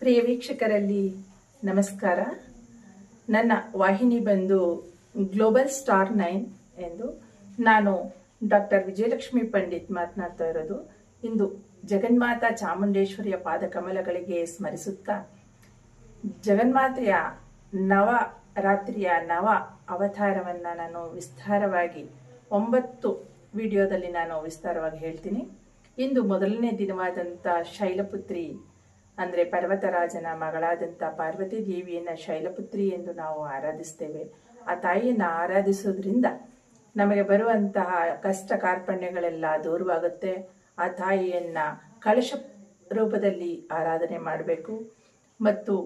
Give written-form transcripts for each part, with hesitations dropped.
ಪ್ರಿಯ ವೀಕ್ಷಕರಲ್ಲಿ ನಮಸ್ಕಾರ. ನನ್ನ ವಾಹಿನಿ ಬಂದು ಗ್ಲೋಬಲ್ ಸ್ಟಾರ್ 9 ಎಂದು. ನಾನು ಡಾಕ್ಟರ್ ವಿಜಯಲಕ್ಷ್ಮಿ ಪಂಡಿತ್ ಮಾತನಾಡ್ತಾ ಇರೋದು. ಇಂದು ಜಗನ್ಮಾತಾ ಚಾಮುಂಡೇಶ್ವರಿಯ ಪಾದ ಕಮಲಗಳಿಗೆ ಸ್ಮರಿಸುತ್ತಾ ಜಗನ್ಮಾತೆಯ ನವರಾತ್ರಿಯ ನವ ಅವತಾರವನ್ನ ನಾನು ವಿಸ್ತಾರವಾಗಿ 9 ವಿಡಿಯೋದಲ್ಲಿ ನಾನು ವಿಸ್ತಾರವಾಗಿ ಹೇಳ್ತೀನಿ. ಇಂದು ಮೊದಲನೇ ದಿನವಾದಂಥ ಶೈಲಪುತ್ರಿ ಅಂದರೆ ಪರ್ವತರಾಜನ ಮಗಳಾದಂಥ ಪಾರ್ವತಿ ದೇವಿಯನ್ನ ಶೈಲಪುತ್ರಿ ಎಂದು ನಾವು ಆರಾಧಿಸ್ತೇವೆ. ಆ ತಾಯಿಯನ್ನು ಆರಾಧಿಸೋದ್ರಿಂದ ನಮಗೆ ಬರುವಂತಹ ಕಷ್ಟ ಕಾರ್ಪಣ್ಯಗಳೆಲ್ಲ ದೂರವಾಗುತ್ತೆ. ಆ ತಾಯಿಯನ್ನ ಕಳಶ ರೂಪದಲ್ಲಿ ಆರಾಧನೆ ಮಾಡಬೇಕು ಮತ್ತು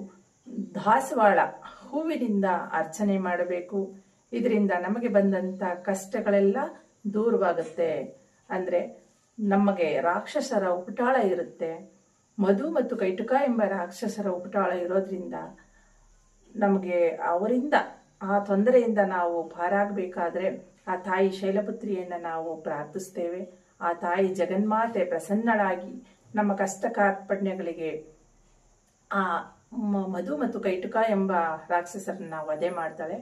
ದಾಸವಾಳ ಹೂವಿನಿಂದ ಅರ್ಚನೆ ಮಾಡಬೇಕು. ಇದರಿಂದ ನಮಗೆ ಬಂದಂಥ ಕಷ್ಟಗಳೆಲ್ಲ ದೂರವಾಗುತ್ತೆ. ಅಂದರೆ ನಮಗೆ ರಾಕ್ಷಸರ ಉಪಟಾಳ ಇರುತ್ತೆ. ಮಧು ಮತ್ತು ಕೈಟುಕ ಎಂಬ ರಾಕ್ಷಸರ ಉಪಟಾಳ ಇರೋದ್ರಿಂದ ನಮಗೆ ಅವರಿಂದ ಆ ತೊಂದರೆಯಿಂದ ನಾವು ಪಾರಾಗಬೇಕಾದ್ರೆ ಆ ತಾಯಿ ಶೈಲಪುತ್ರಿಯನ್ನು ನಾವು ಪ್ರಾರ್ಥಿಸ್ತೇವೆ. ಆ ತಾಯಿ ಜಗನ್ಮಾತೆ ಪ್ರಸನ್ನಳಾಗಿ ನಮ್ಮ ಕಷ್ಟ ಕಾರ್ಪಣ್ಯಗಳಿಗೆ ಆ ಮಧು ಮತ್ತು ಕೈಟುಕ ಎಂಬ ರಾಕ್ಷಸರನ್ನ ವಧೆ ಮಾಡ್ತಾಳೆ.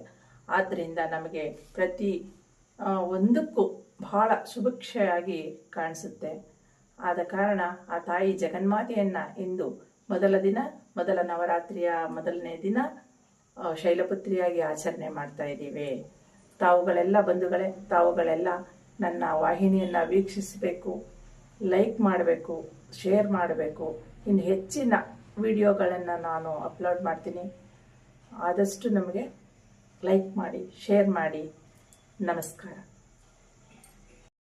ಆದ್ದರಿಂದ ನಮಗೆ ಪ್ರತಿ ಒಂದಕ್ಕೂ ಬಹಳ ಶುಭಕ್ಷೆಯಾಗಿ ಕಾಣಿಸುತ್ತೆ. ಆದ ಕಾರಣ ಆ ತಾಯಿ ಜಗನ್ಮಾತೆಯನ್ನ ಇಂದು ಮೊದಲ ನವರಾತ್ರಿಯ ಮೊದಲನೇ ದಿನ ಶೈಲಪುತ್ರಿಯಾಗಿ ಆಚರಣೆ ಮಾಡ್ತಾ ಇದ್ದೀವಿ. ತಾವುಗಳೆಲ್ಲ ಬಂಧುಗಳೇ, ತಾವುಗಳೆಲ್ಲ ನನ್ನ ವಾಹಿನಿಯನ್ನು ವೀಕ್ಷಿಸಬೇಕು, ಲೈಕ್ ಮಾಡಬೇಕು, ಶೇರ್ ಮಾಡಬೇಕು. ಇನ್ನು ಹೆಚ್ಚಿನ ವಿಡಿಯೋಗಳನ್ನು ನಾನು ಅಪ್ಲೋಡ್ ಮಾಡ್ತೀನಿ. ಆದಷ್ಟು ನಮಗೆ ಲೈಕ್ ಮಾಡಿ, ಶೇರ್ ಮಾಡಿ. ನಮಸ್ಕಾರ.